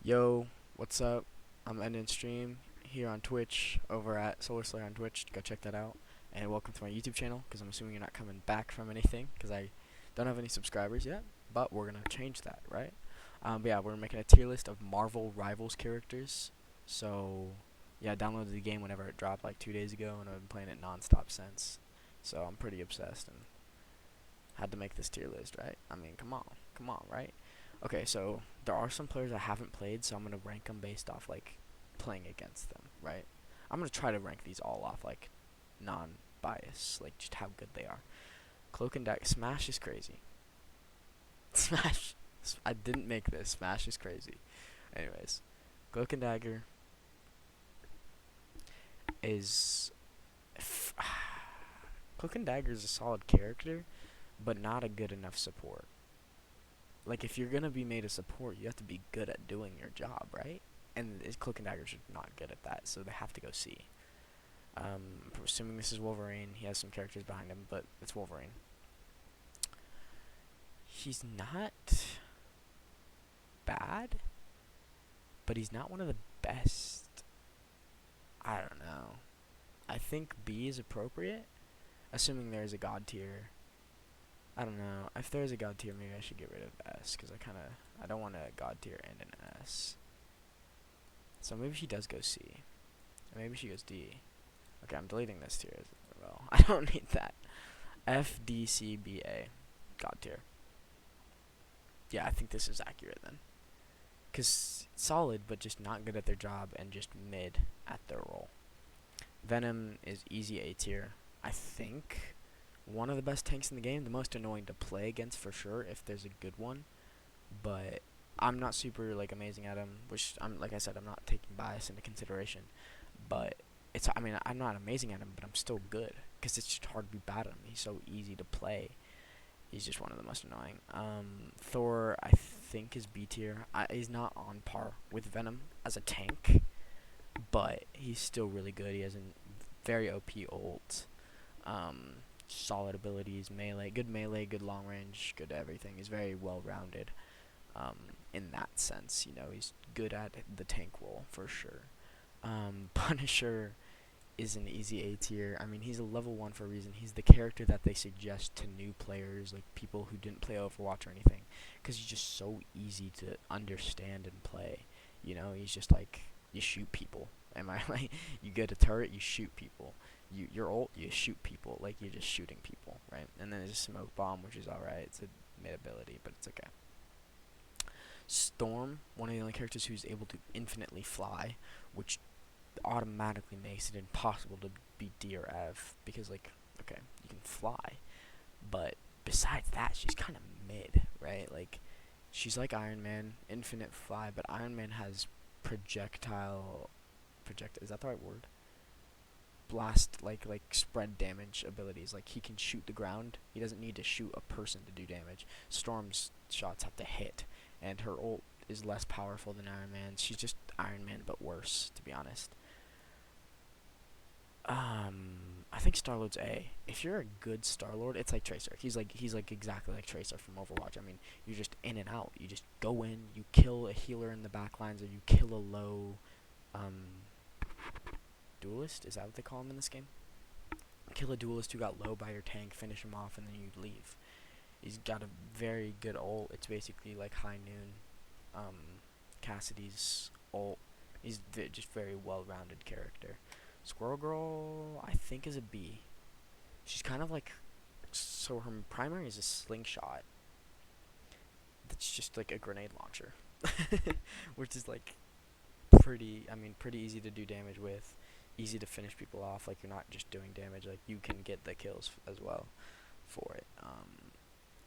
Yo, what's up? I'm ending stream here on Twitch over at Solar Slayer on Twitch. Go check that out. And welcome to my YouTube channel because I'm assuming you're not coming back from anything because I don't have any subscribers yet. But we're going to change that, right? But yeah, we're making a tier list of Marvel Rivals characters. So, yeah, I downloaded the game whenever it dropped like 2 days ago and I've been playing it nonstop since. So I'm pretty obsessed and had to make this tier list, right? I mean, come on, right? Okay, so there are some players I haven't played, so I'm gonna rank them based off like playing against them, right? I'm gonna try to rank these all off like non-bias, like just how good they are. Cloak and Dagger, Smash is crazy. Smash, I didn't make this. Smash is crazy. Anyways, Cloak and Dagger is Cloak and Dagger is a solid character, but not a good enough support. Like if you're gonna be made a support, you have to be good at doing your job, right? And Cloak and Daggers are not good at that, so they have to go C. I'm assuming this is Wolverine. He has some characters behind him, but it's Wolverine. He's not bad, but he's not one of the best. I don't know. I think B is appropriate, assuming there's a god tier. I don't know. If there's a god tier, maybe I should get rid of S, because I don't want a god tier and an S. So maybe she does go C. Or maybe she goes D. Okay, I'm deleting this tier as well. I don't need that. F, D, C, B, A. God tier. Yeah, I think this is accurate then. Because solid, but just not good at their job and just mid at their role. Venom is easy A tier. I think one of the best tanks in the game. The most annoying to play against for sure if there's a good one. But I'm not super like amazing at him, which like I said, I'm not taking bias into consideration. But I'm not amazing at him, but I'm still good because it's just hard to be bad at him. He's so easy to play. He's just one of the most annoying. Thor, I think, is B tier. He's not on par with Venom as a tank, but he's still really good. He has a very OP ult, solid abilities, melee, good long range, good everything. He's very well rounded. In that sense, he's good at the tank role for sure. Punisher is an easy A tier. I mean, he's a level 1 for a reason. He's the character that they suggest to new players, like people who didn't play Overwatch or anything, because he's just so easy to understand and play. He's just like, you shoot people. Am I like, you get a turret, you shoot people. Your ult, you shoot people. Like, you're just shooting people, right? And then there's a smoke bomb, which is alright. It's a mid ability, but it's okay. Storm, one of the only characters who's able to infinitely fly, which automatically makes it impossible to beat D or F because, like, okay, you can fly, but besides that, she's kind of mid, right? Like, she's like Iron Man, infinite fly, but Iron Man has is that the right word? Blast, like spread damage abilities. Like, he can shoot the ground. He doesn't need to shoot a person to do damage. Storm's shots have to hit, and her ult is less powerful than Iron Man. She's just Iron Man, but worse, to be honest. I think Star-Lord's A. If you're a good Star-Lord, it's like Tracer. He's like exactly like Tracer from Overwatch. I mean, you're just in and out. You just go in, you kill a healer in the backlines, or you kill a low, duelist. Is that what they call him in this game? Kill a duelist who got low by your tank, finish him off, and then you leave. He's got a very good ult. It's basically like High Noon, Cassidy's ult. He's just very well-rounded character. Squirrel Girl, I think, is a B. She's kind of like, so her primary is a slingshot. That's just like a grenade launcher, which is like pretty easy to do damage with, easy to finish people off. Like, you're not just doing damage, like you can get the kills as well for it.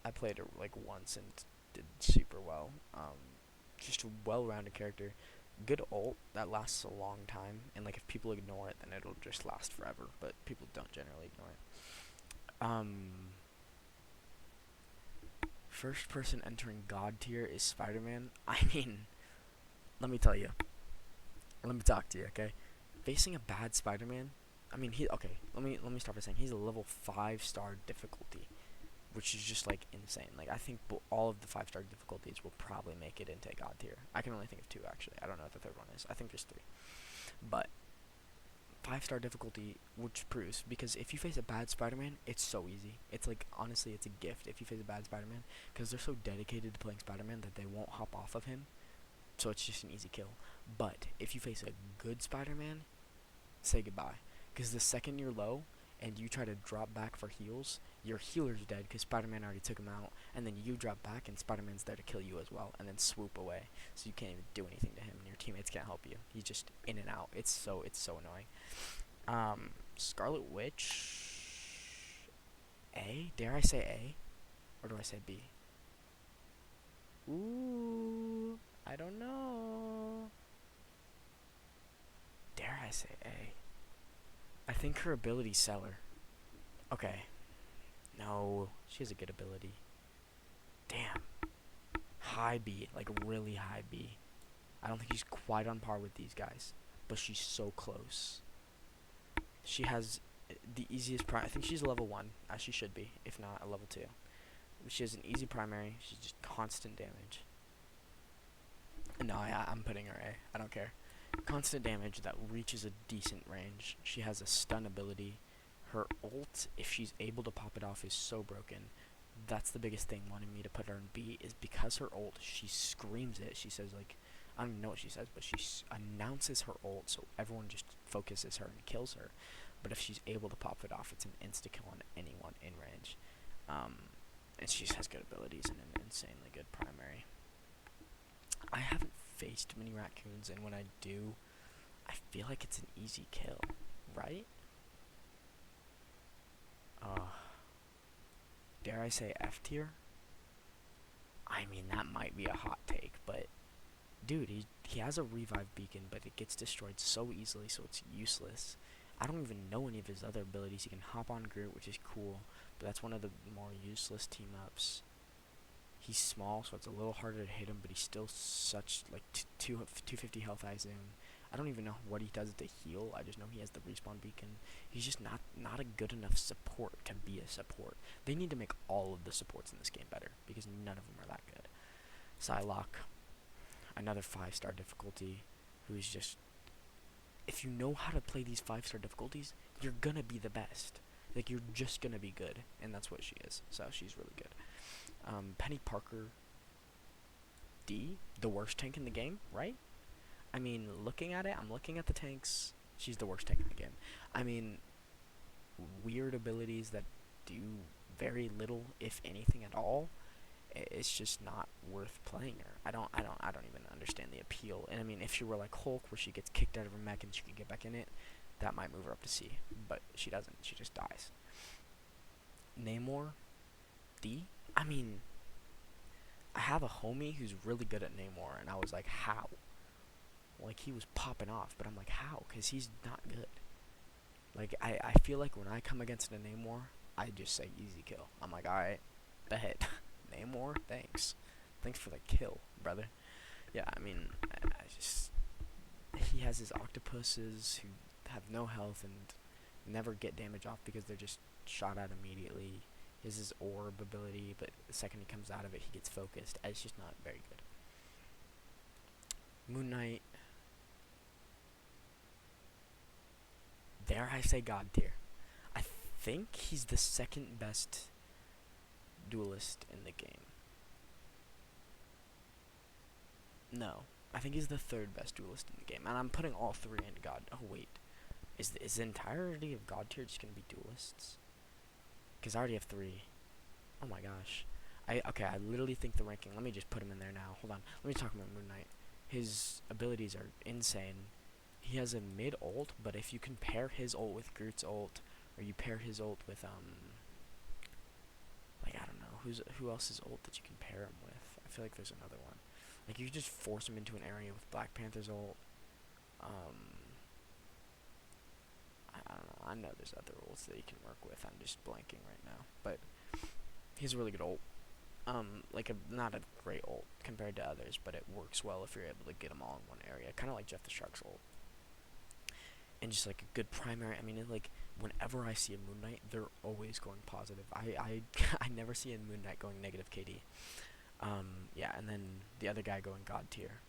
I played it like once and did super well. Just a well-rounded character. Good ult that lasts a long time, and like if people ignore it, then it'll just last forever. But people don't generally ignore it. First person entering God tier is Spider-Man. I mean, let me tell you. Let me talk to you, okay? Facing a bad Spider-Man. I mean, he okay. Let me start by saying he's a level 5-star difficulty. which is just like insane. Like I think all of the 5-star difficulties will probably make it into God tier. I can only think of 2 actually. I don't know what the third one is. I think there's 3, but 5-star difficulty, which proves, because if you face a bad Spider-Man, it's so easy. It's like, honestly, it's a gift if you face a bad Spider-Man, because they're so dedicated to playing Spider-Man that they won't hop off of him, so it's just an easy kill. But if you face a good Spider-Man, say goodbye, because the second you're low and you try to drop back for heals, your healer's dead because Spider-Man already took him out, and then you drop back and Spider-Man's there to kill you as well, and then swoop away, so you can't even do anything to him, and your teammates can't help you. He's just in and out. It's so annoying. Scarlet Witch, A? Dare I say A? Or do I say B? Ooh, I don't know. Dare I say A? I think her ability's Seller. Okay. No, she has a good ability. Damn. High B, like really high B. I don't think she's quite on par with these guys, but she's so close. She has the easiest I think she's a level 1, as she should be, if not a level 2. She has an easy primary. She's just constant damage. No, I'm putting her A. I don't care. Constant damage that reaches a decent range. She has a stun ability. Her ult, if she's able to pop it off, is so broken. That's the biggest thing wanting me to put her in B, is because her ult, she screams it. She says, like, I don't even know what she says, but she announces her ult, so everyone just focuses her and kills her. But if she's able to pop it off, it's an insta-kill on anyone in range. And she has good abilities and an insanely good primary. I haven't faced many raccoons, and when I do, I feel like it's an easy kill, right? Dare I say F tier? I mean, that might be a hot take, but dude, he has a revive beacon, but it gets destroyed so easily, so it's useless. I don't even know any of his other abilities. He can hop on Groot, which is cool, but that's one of the more useless team-ups. He's small, so it's a little harder to hit him, but he's still such, like, 250 health, I assume. I don't even know what he does to heal. I just know he has the respawn beacon. He's just not a good enough support to be a support. They need to make all of the supports in this game better, because none of them are that good. Psylocke, another 5-star difficulty, who's just, if you know how to play these 5-star difficulties, you're gonna be the best. Like, you're just gonna be good, and that's what she is. So she's really good. Penny Parker, D, the worst tank in the game, right? I mean, looking at it, I'm looking at the tanks. She's the worst tank in the game. I mean, weird abilities that do very little, if anything at all. It's just not worth playing her. I don't even understand the appeal. And I mean, if she were like Hulk, where she gets kicked out of her mech and she can get back in it, that might move her up to C. But she doesn't. She just dies. Namor, D. I mean, I have a homie who's really good at Namor, and I was like, how? Like, he was popping off, but I'm like, how? Because he's not good. Like, I feel like when I come against a Namor, I just say easy kill. I'm like, alright, bet. Namor, thanks. Thanks for the kill, brother. Yeah, I mean, I just... He has his octopuses who have no health and never get damage off because they're just shot at immediately. He has his orb ability, but the second he comes out of it, he gets focused. It's just not very good. Moon Knight. Dare I say God tier? I think he's the second best duelist in the game. No, I think he's the third best duelist in the game, and I'm putting all 3 in God. Oh wait, is the entirety of God tier just gonna be duelists? Because I already have 3. Oh my gosh. I literally think the ranking. Let me just put him in there now. Hold on. Let me talk about Moon Knight. His abilities are insane. He has a mid ult, but if you compare his ult with Groot's ult, or you pair his ult with like, I don't know, who else's ult that you can pair him with? I feel like there's another one. Like, you can just force him into an area with Black Panther's ult. I don't know. I know there's other ults that you can work with. I'm just blanking right now, but he's a really good ult. Like, not a great ult compared to others, but it works well if you're able to get them all in one area. Kind of like Jeff the Shark's ult. And just, like, a good primary. I mean, like, whenever I see a Moon Knight, they're always going positive. I never see a Moon Knight going negative KD. Yeah, and then the other guy going God tier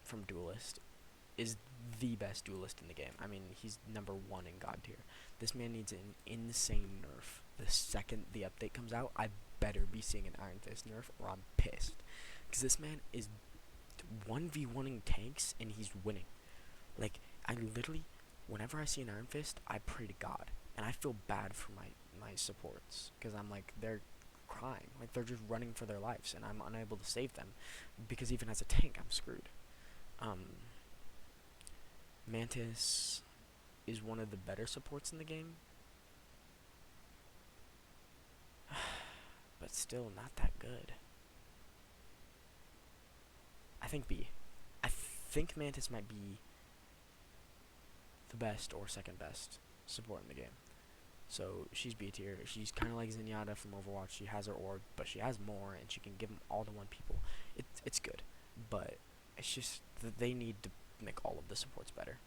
from Duelist is the best duelist in the game. I mean, he's #1 in God tier. This man needs an insane nerf. The second the update comes out, I better be seeing an Iron Fist nerf or I'm pissed. Because this man is 1v1ing tanks and he's winning. Like, I literally, whenever I see an Iron Fist, I pray to God. And I feel bad for my supports. Because I'm like, they're crying. Like, they're just running for their lives and I'm unable to save them. Because even as a tank, I'm screwed. Mantis is one of the better supports in the game, but still not that good. I think B. I think Mantis might be the best or second best support in the game. So she's B tier. She's kind of like Zenyatta from Overwatch. She has her orb, but she has more, and she can give them all to one people. It's good, but it's just that they need to make all of the supports better.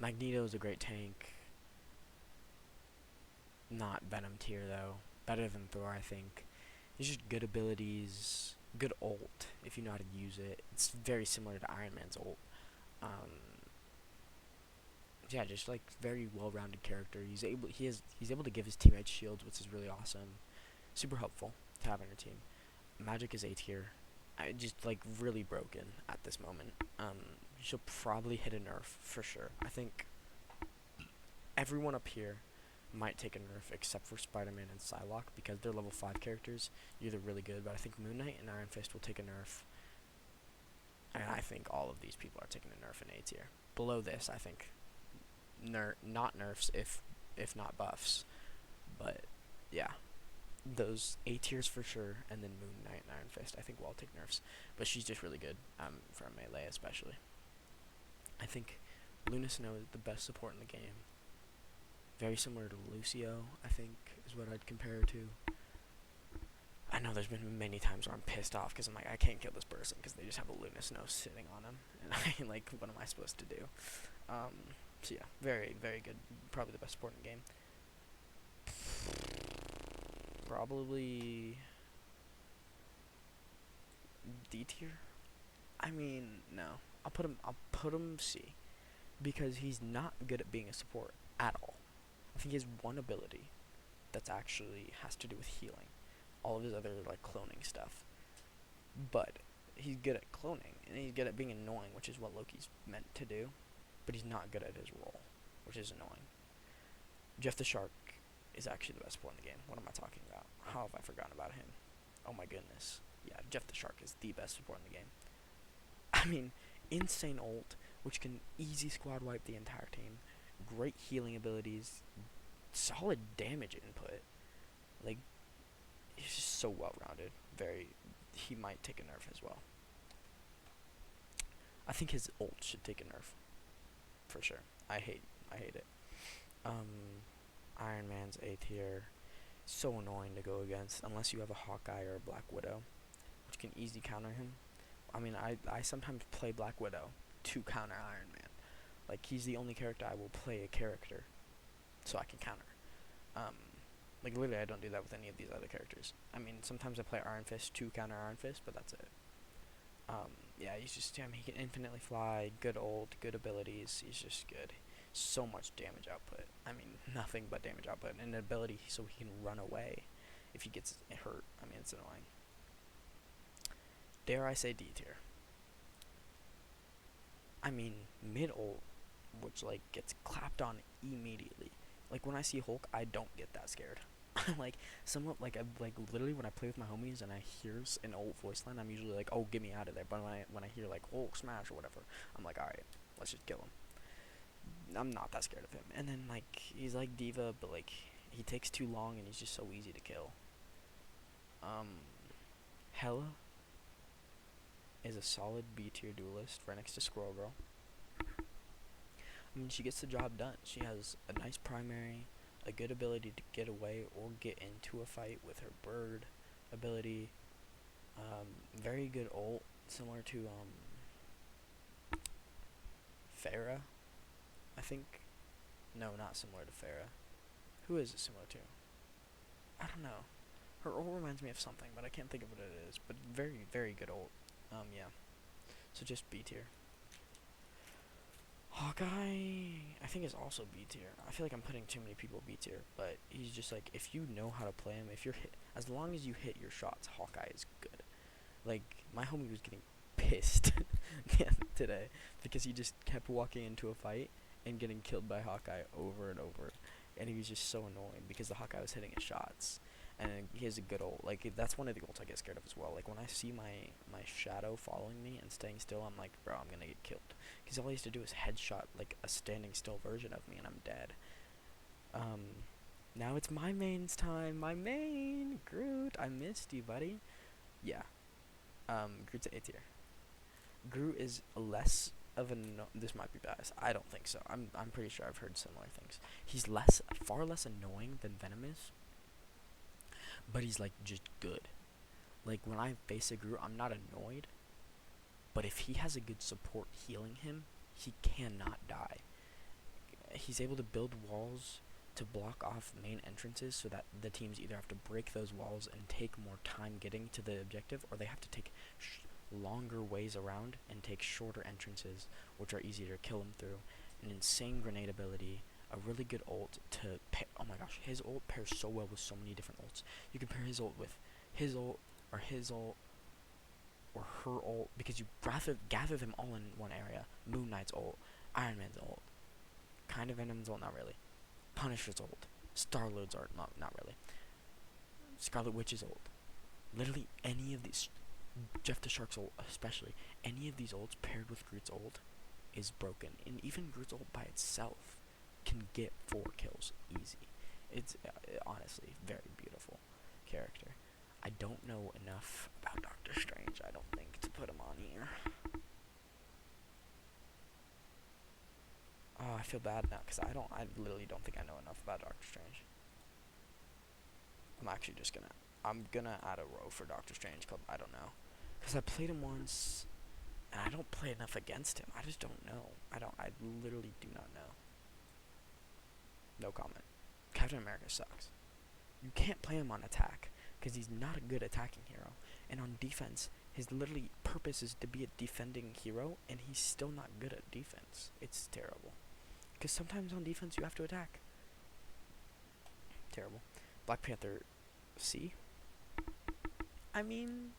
Magneto is a great tank. Not Venom tier though. Better than Thor, I think. He's just good abilities, good ult if you know how to use it. It's very similar to Iron Man's ult. Yeah, just like very well-rounded character. He's able to give his teammates shields, which is really awesome. Super helpful to have on your team. Magic is A tier. I just like really broken at this moment. She'll probably hit a nerf for sure. I think everyone up here might take a nerf except for Spider-Man and Psylocke because they're level 5 characters. They're really good, but I think Moon Knight and Iron Fist will take a nerf. And I think all of these people are taking a nerf in A tier. Below this, I think not nerfs if not buffs. But yeah, those A tiers for sure, and then Moon Knight and Iron Fist I think will all take nerfs. But she's just really good for melee especially. I think Luna Snow is the best support in the game. Very similar to Lucio, I think, is what I'd compare her to. I know there's been many times where I'm pissed off because I'm like, I can't kill this person because they just have a Luna Snow sitting on them. And I like, what am I supposed to do? So yeah, very, very good. Probably the best support in the game. Probably D tier? I mean, no. I'll put him C. Because he's not good at being a support at all. I think he has one ability that's actually has to do with healing. All of his other like cloning stuff. But he's good at cloning and he's good at being annoying, which is what Loki's meant to do. But he's not good at his role, which is annoying. Jeff the Shark is actually the best support in the game. What am I talking about? How have I forgotten about him? Oh my goodness. Yeah, Jeff the Shark is the best support in the game. I mean, insane ult, which can easy squad wipe the entire team. Great healing abilities, solid damage input. Like, he's just so well-rounded. He might take a nerf as well. I think his ult should take a nerf, for sure. I hate it. Iron Man's A tier. So annoying to go against, unless you have a Hawkeye or a Black Widow, which can easy counter him. I mean, I sometimes play Black Widow to counter Iron Man. Like, he's the only character I will play a character so I can counter. Like, literally, I don't do that with any of these other characters. I mean, sometimes I play Iron Fist to counter Iron Fist, but that's it. Yeah, he's just, he can infinitely fly, good ult, good abilities, he's just good. So much damage output. I mean, nothing but damage output, and an ability so he can run away if he gets hurt. I mean, it's annoying. Dare I say D tier? I mean, mid ult, which like gets clapped on immediately. Like when I see Hulk, I don't get that scared. Like somewhat like literally when I play with my homies and I hear an old voice line, I'm usually like, oh, get me out of there. But when I hear like Hulk smash or whatever, I'm like, all right, let's just kill him. I'm not that scared of him. And then like he's like Diva, but like he takes too long and he's just so easy to kill. Hela is a solid B tier duelist right next to Squirrel Girl. I mean, she gets the job done. She has a nice primary, a good ability to get away or get into a fight with her bird ability. Very good ult, similar to Pharah, I think. No, not similar to Farah. Who is it similar to? I don't know. Her ult reminds me of something, but I can't think of what it is. But very, very good ult. Yeah. So just B tier. Hawkeye, I think is also B tier. I feel like I'm putting too many people B tier, but he's just like, if you know how to play him, if you're as long as you hit your shots, Hawkeye is good. Like my homie was getting pissed today because he just kept walking into a fight and getting killed by Hawkeye over and over, and he was just so annoying because the Hawkeye was hitting his shots, and he has a good ult. Like that's one of the ults I get scared of as well. Like when I see my shadow following me and staying still, I'm like, bro, I'm gonna get killed, because all he has to do is headshot like a standing still version of me, and I'm dead. Now it's my main's time. My main, Groot. I missed you, buddy. Yeah. Groot's A tier. Groot is less of a this might be biased. I don't think so. I'm pretty sure I've heard similar things. He's far less annoying than Venom is, but he's like just good. Like when I face a Groot, I'm not annoyed, but if he has a good support healing him, he cannot die. He's able to build walls to block off main entrances so that the teams either have to break those walls and take more time getting to the objective, or they have to take longer ways around and take shorter entrances, which are easier to kill him through. An insane grenade ability, a really good ult to oh my gosh, his ult pairs so well with so many different ults. You can pair his ult with his ult, or his ult, or her ult, because you gather them all in one area. Moon Knight's ult, Iron Man's ult, kind of Venom's ult, not really. Punisher's ult, Star-Lord's ult, not really. Scarlet Witch's ult. Literally any of these, Jeff the Shark's ult especially, any of these ults paired with Groot's ult is broken. And even Groot's ult by itself can get 4 kills easy. It's honestly very beautiful character. I don't know enough about Doctor Strange, I don't think, to put him on here. Oh, I feel bad now because I literally don't think I know enough about Doctor Strange. I'm gonna add a row for Doctor Strange called I don't know, because I played him once, and I don't play enough against him. I just don't know. I literally do not know. No comment. Captain America sucks. You can't play him on attack because he's not a good attacking hero, and on defense, his literally purpose is to be a defending hero, and he's still not good at defense. It's terrible. Because sometimes on defense you have to attack. Terrible. Black Panther C. I mean,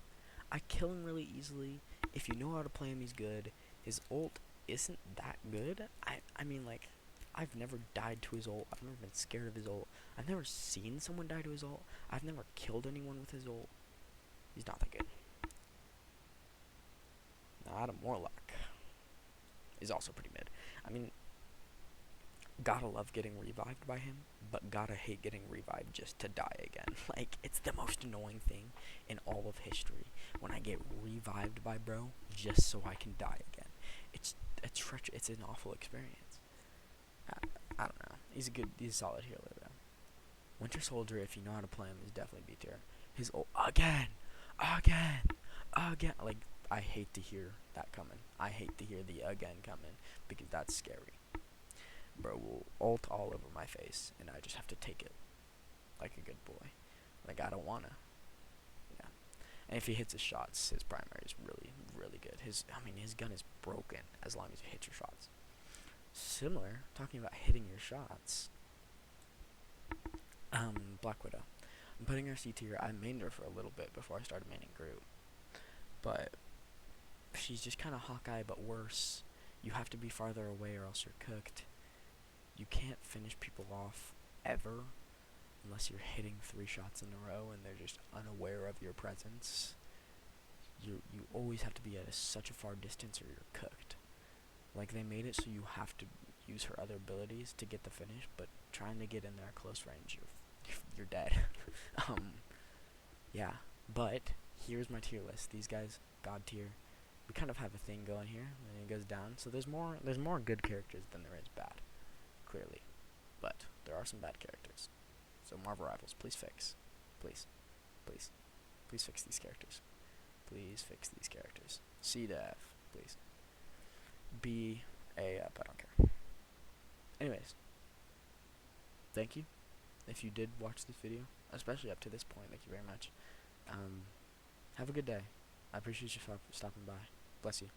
I kill him really easily. If you know how to play him, he's good. His ult isn't that good. I mean, like, I've never died to his ult. I've never been scared of his ult. I've never seen someone die to his ult. I've never killed anyone with his ult. He's not that good. Now, Adam Warlock is also pretty mid. I mean, gotta love getting revived by him, but gotta hate getting revived just to die again. Like, it's the most annoying thing in all of history when I get revived by bro just so I can die again. It's an awful experience. I don't know. He's a solid healer though. Winter Soldier, if you know how to play him, is definitely B tier. His ult again. Like, I hate to hear that coming. I hate to hear the again coming because that's scary. Bro will ult all over my face, and I just have to take it like a good boy. Like, I don't wanna. Yeah. And if he hits his shots, his primary is really, really good. His gun is broken as long as you hit your shots. Similar, talking about hitting your shots. Black Widow. I'm putting her C tier. I mained her for a little bit before I started maining Groot, but she's just kind of Hawkeye, but worse. You have to be farther away or else you're cooked. You can't finish people off ever unless you're hitting 3 shots in a row and they're just unaware of your presence. You always have to be at such a far distance or you're cooked. Like, they made it so you have to use her other abilities to get the finish, but trying to get in there at close range, you're dead. Yeah. But here's my tier list. These guys, God tier. We kind of have a thing going here, and it goes down. So there's more good characters than there is bad, clearly, but there are some bad characters. So Marvel Rivals, please fix. Please fix these characters. Please fix these characters. C to F, please. B, A, up, I don't care. Anyways, thank you if you did watch this video, especially up to this point. Thank you very much. Have a good day. I appreciate you stopping by. Bless you.